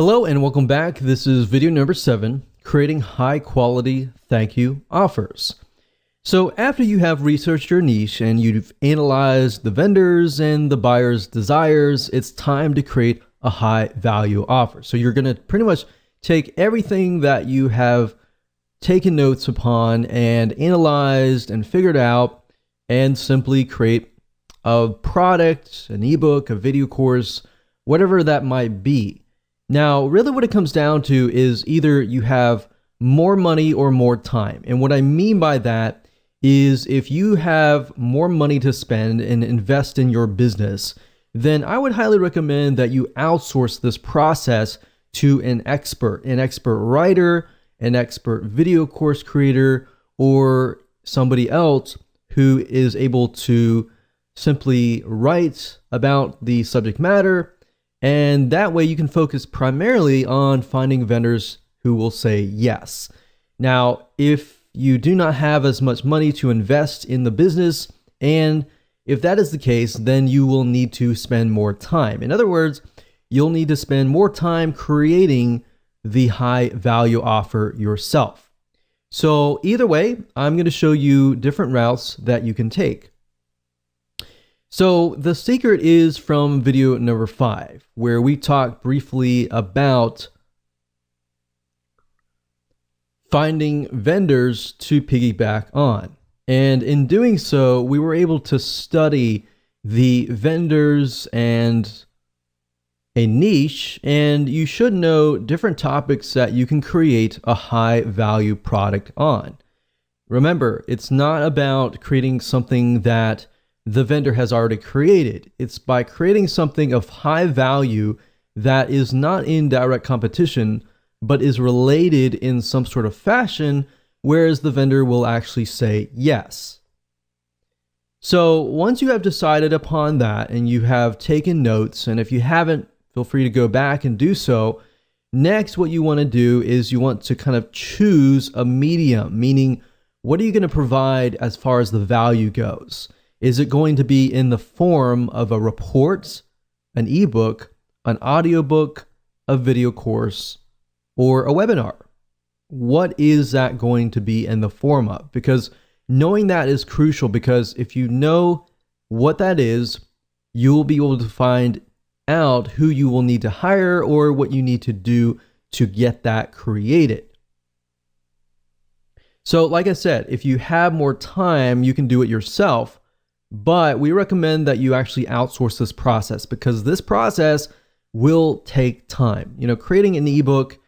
Hello and welcome back. This is video number 7, creating high quality thank you offers. So after you have researched your niche and you've analyzed the vendors and the buyer's desires, it's time to create a high value offer. So you're going to pretty much take everything that you have taken notes upon and analyzed and figured out and simply create a product, an ebook, a video course, whatever that might be. Now, really what it comes down to is either you have more money or more time. And what I mean by that is if you have more money to spend and invest in your business, then I would highly recommend that you outsource this process to an expert writer, an expert video course creator, or somebody else who is able to simply write about the subject matter. And that way you can focus primarily on finding vendors who will say yes. Now, if you do not have as much money to invest in the business, and if that is the case, then you will need to spend more time. In other words, you'll need to spend more time creating the high value offer yourself. So either way, I'm going to show you different routes that you can take. So the secret is from video number 5, where we talked briefly about finding vendors to piggyback on. And in doing so, we were able to study the vendors and a niche, and you should know different topics that you can create a high value product on. Remember, it's not about creating something that the vendor has already created. It's by creating something of high value that is not in direct competition, but is related in some sort of fashion, whereas the vendor will actually say yes. So once you have decided upon that and you have taken notes, and if you haven't, feel free to go back and do so. Next, what you want to do is you want to kind of choose a medium, meaning what are you going to provide as far as the value goes? Is it going to be in the form of a report, an ebook, an audiobook, a video course, or a webinar? What is that going to be in the form of? Because knowing that is crucial, because if you know what that is, you will be able to find out who you will need to hire or what you need to do to get that created. So like I said, if you have more time, you can do it yourself. But we recommend that you actually outsource this process because this process will take time. You know, creating an ebook,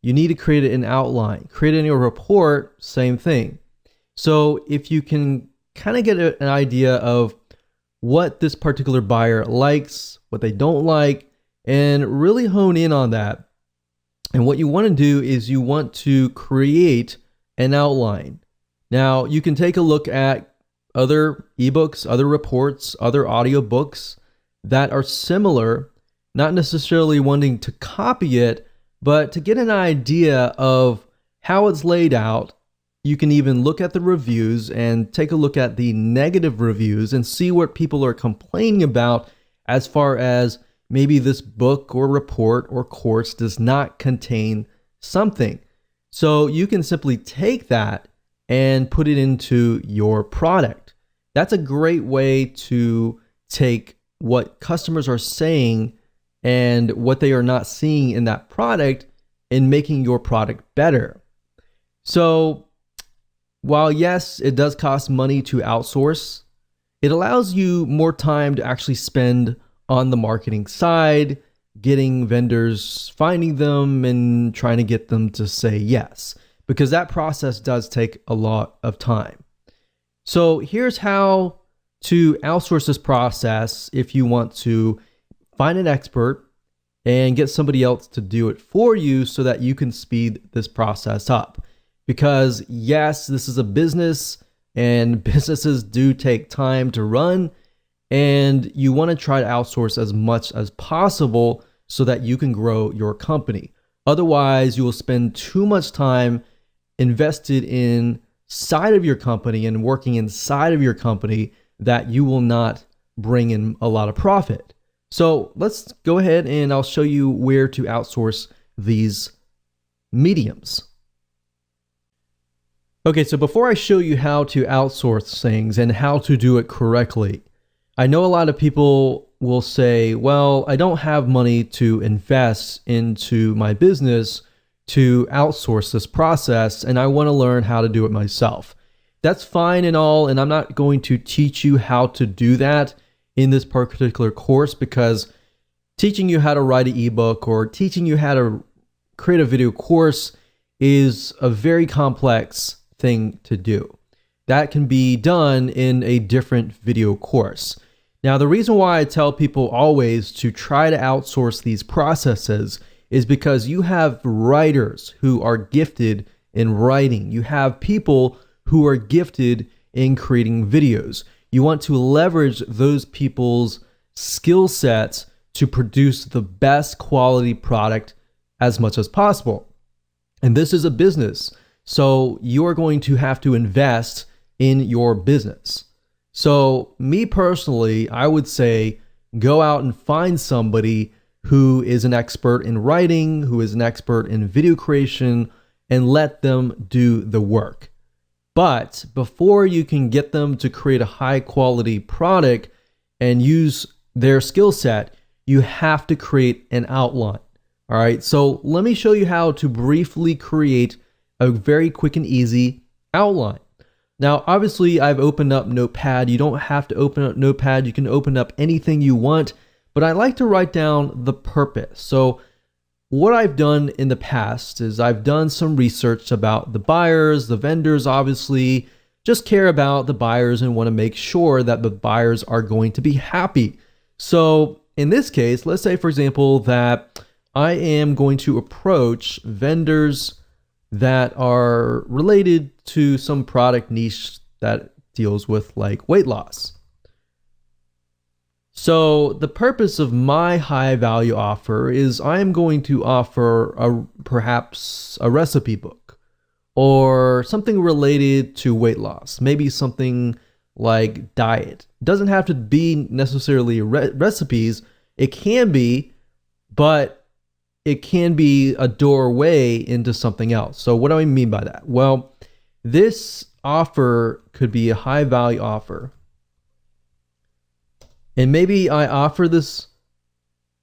you need to create an outline. Creating a report, same thing. So if you can kind of get an idea of what this particular buyer likes, what they don't like, and really hone in on that. And what you want to do is you want to create an outline. Now, you can take a look at other ebooks, other reports, other audiobooks that are similar, not necessarily wanting to copy it, but to get an idea of how it's laid out. You can even look at the reviews and take a look at the negative reviews and see what people are complaining about as far as maybe this book or report or course does not contain something. So you can simply take that and put it into your product. That's a great way to take what customers are saying and what they are not seeing in that product and making your product better. So while yes, it does cost money to outsource, it allows you more time to actually spend on the marketing side, getting vendors, finding them, and trying to get them to say yes, because that process does take a lot of time. So here's how to outsource this process if you want to find an expert and get somebody else to do it for you so that you can speed this process up. Because yes, this is a business and businesses do take time to run, and you want to try to outsource as much as possible so that you can grow your company. Otherwise, you will spend too much time invested inside of your company and working inside of your company that you will not bring in a lot of profit. So let's go ahead and I'll show you where to outsource these mediums. Okay, so before I show you how to outsource things and how to do it correctly, I know a lot of people will say, well, I don't have money to invest into my business to outsource this process, and I want to learn how to do it myself. That's fine and all, and I'm not going to teach you how to do that in this particular course, because teaching you how to write an ebook or teaching you how to create a video course is a very complex thing to do. That can be done in a different video course. Now, the reason why I tell people always to try to outsource these processes is because you have writers who are gifted in writing. You have people who are gifted in creating videos. You want to leverage those people's skill sets to produce the best quality product as much as possible. And this is a business, so you're going to have to invest in your business. So me personally, I would say go out and find somebody who is an expert in writing, who is an expert in video creation, and let them do the work. But before you can get them to create a high quality product and use their skill set, you have to create an outline. All right, so let me show you how to briefly create a very quick and easy outline. Now, obviously, I've opened up Notepad. You don't have to open up Notepad. You can open up anything you want, but I like to write down the purpose. So what I've done in the past is I've done some research about the buyers, the vendors, obviously, just care about the buyers and want to make sure that the buyers are going to be happy. So in this case, let's say, for example, that I am going to approach vendors that are related to some product niche that deals with like weight loss. So the purpose of my high value offer is I am going to offer perhaps a recipe book or something related to weight loss, maybe something like diet. It doesn't have to be necessarily recipes. It can be, but it can be a doorway into something else. So what do I mean by that? Well, this offer could be a high value offer. And maybe I offer this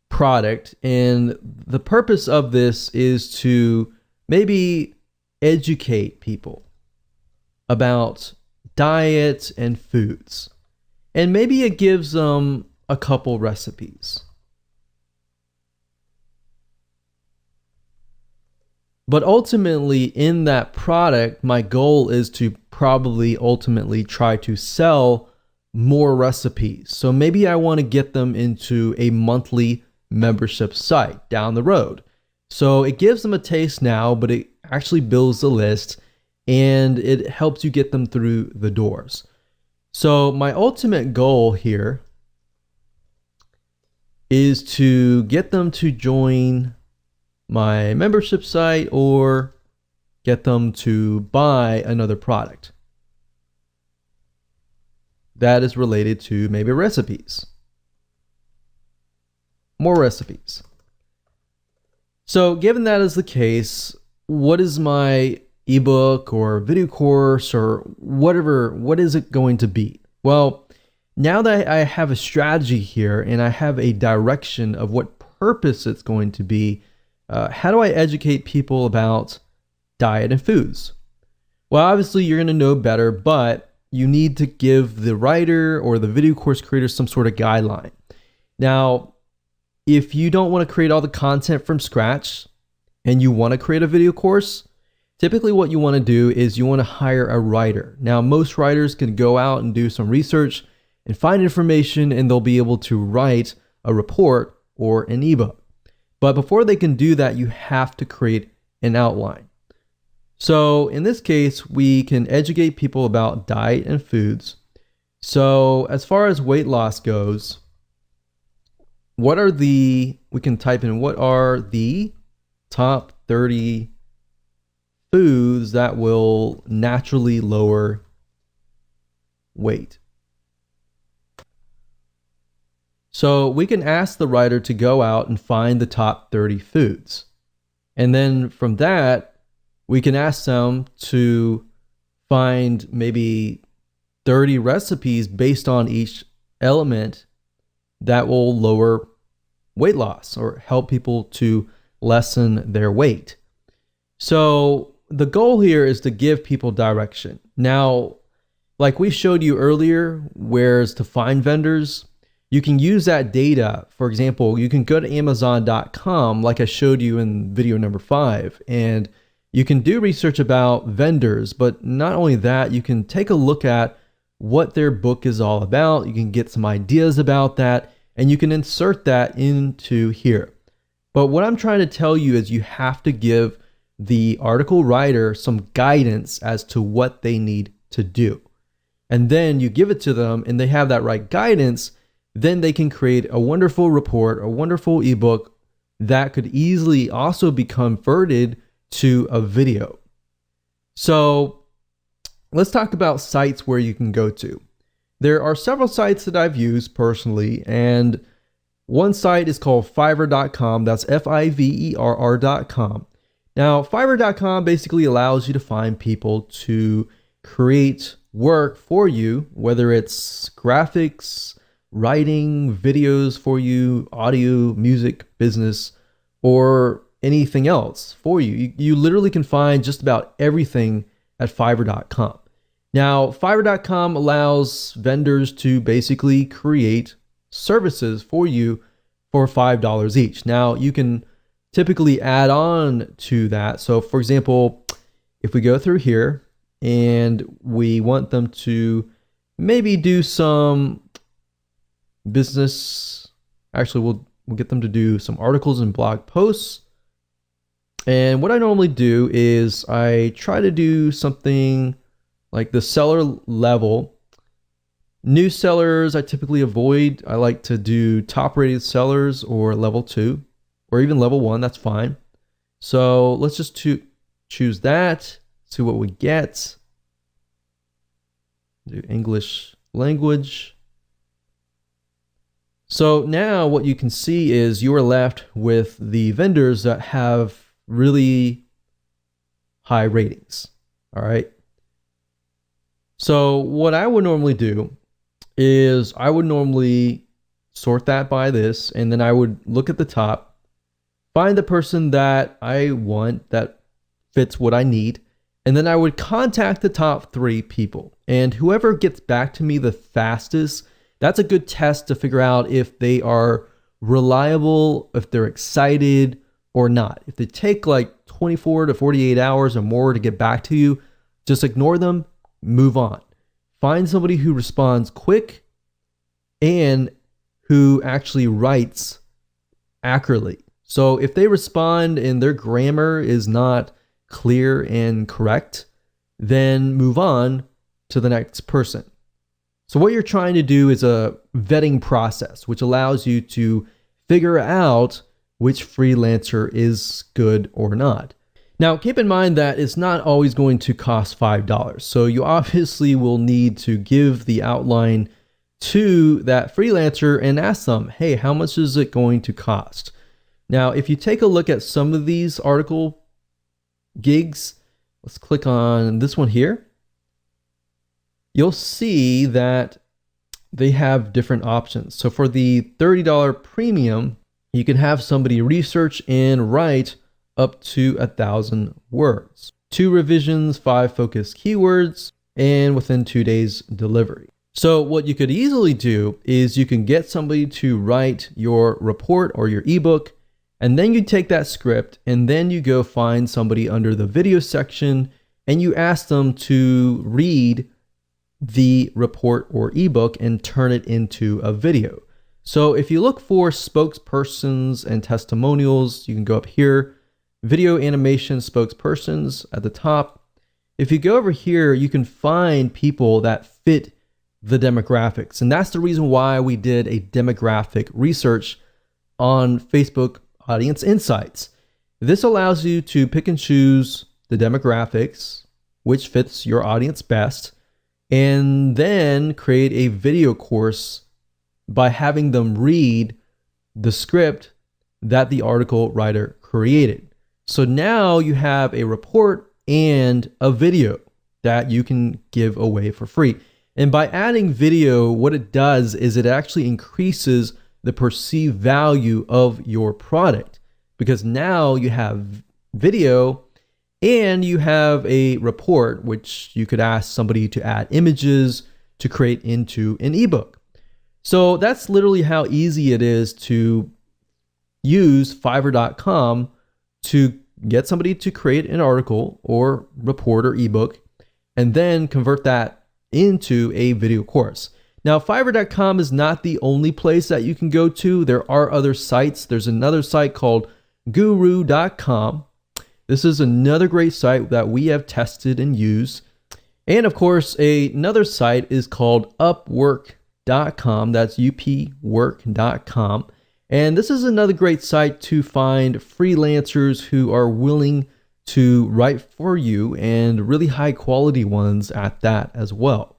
product, and the purpose of this is to maybe educate people about diet and foods. And maybe it gives them a couple recipes. But ultimately, in that product, my goal is to probably ultimately try to sell more recipes. So maybe I want to get them into a monthly membership site down the road. So it gives them a taste now, but it actually builds the list and it helps you get them through the doors. So my ultimate goal here is to get them to join my membership site or get them to buy another product that is related to maybe recipes. More recipes. So given that is the case, what is my ebook or video course or whatever, what is it going to be? Well, now that I have a strategy here and I have a direction of what purpose it's going to be, how do I educate people about diet and foods? Well, obviously you're going to know better, but you need to give the writer or the video course creator some sort of guideline. Now, if you don't want to create all the content from scratch and you want to create a video course, typically what you want to do is you want to hire a writer. Now, most writers can go out and do some research and find information, and they'll be able to write a report or an ebook. But before they can do that, you have to create an outline. So in this case, we can educate people about diet and foods. So as far as weight loss goes, we can type in what are the top 30 foods that will naturally lower weight. So we can ask the writer to go out and find the top 30 foods. And then from that, we can ask them to find maybe 30 recipes based on each element that will lower weight loss or help people to lessen their weight. So the goal here is to give people direction. Now, like we showed you earlier, where's to find vendors, you can use that data. For example, you can go to Amazon.com, like I showed you in video number 5, and you can do research about vendors. But not only that, you can take a look at what their book is all about. You can get some ideas about that, and you can insert that into here. But what I'm trying to tell you is you have to give the article writer some guidance as to what they need to do. And then you give it to them and they have that right guidance, then they can create a wonderful report, a wonderful ebook that could easily also be converted to a video. So let's talk about sites where you can go to. There are several sites that I've used personally, and one site is called Fiverr.com. That's Fiverr.com. Now, Fiverr.com basically allows you to find people to create work for you, whether it's graphics, writing, videos for you, audio, music, business, or anything else for you. You literally can find just about everything at Fiverr.com. Now, Fiverr.com allows vendors to basically create services for you for $5 each. Now, you can typically add on to that. So, for example, if we go through here and we want them to maybe do some business, actually, we'll get them to do some articles and blog posts. And what I normally do is I try to do something like the seller level. New sellers I typically avoid. I like to do top rated sellers or level 2 or even level 1. That's fine. So let's just choose that, see what we get. Do English language. So now what you can see is you are left with the vendors that have really high ratings. All right. So what I would normally do is I would normally sort that by this, and then I would look at the top, find the person that I want that fits what I need, and then I would contact the top 3 people. And whoever gets back to me the fastest, that's a good test to figure out if they are reliable, if they're excited or not. If they take like 24 to 48 hours or more to get back to you, just ignore them, move on. Find somebody who responds quick and who actually writes accurately. So if they respond and their grammar is not clear and correct, then move on to the next person. So what you're trying to do is a vetting process, which allows you to figure out which freelancer is good or not. Now, keep in mind that it's not always going to cost $5. So you obviously will need to give the outline to that freelancer and ask them, hey, how much is it going to cost? Now, if you take a look at some of these article gigs, let's click on this one here. You'll see that they have different options. So for the $30 premium, you can have somebody research and write up to 1,000 words, 2 revisions, 5 focus keywords, and within 2 days delivery. So what you could easily do is you can get somebody to write your report or your ebook, and then you take that script and then you go find somebody under the video section and you ask them to read the report or ebook and turn it into a video. So if you look for spokespersons and testimonials, you can go up here, video animation spokespersons at the top. If you go over here, you can find people that fit the demographics. And that's the reason why we did a demographic research on Facebook Audience Insights. This allows you to pick and choose the demographics, which fits your audience best, and then create a video course by having them read the script that the article writer created. So now you have a report and a video that you can give away for free. And by adding video, what it does is it actually increases the perceived value of your product, because now you have video and you have a report, which you could ask somebody to add images to create into an ebook. So that's literally how easy it is to use Fiverr.com to get somebody to create an article or report or ebook and then convert that into a video course. Now, Fiverr.com is not the only place that you can go to. There are other sites. There's another site called Guru.com. This is another great site that we have tested and used. And of course, another site is called Upwork.com. That's upwork.com. And this is another great site to find freelancers who are willing to write for you, and really high quality ones at that as well.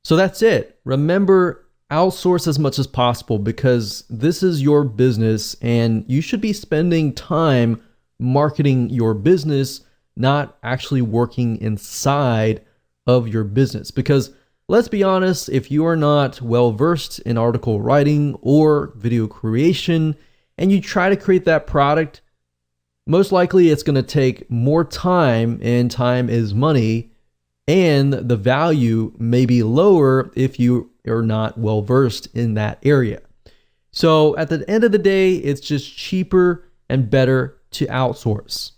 So that's it. Remember, outsource as much as possible, because this is your business and you should be spending time marketing your business, not actually working inside of your business. Because let's be honest, if you are not well versed in article writing or video creation and you try to create that product, most likely it's going to take more time, and time is money, and the value may be lower if you are not well versed in that area. So at the end of the day, it's just cheaper and better to outsource.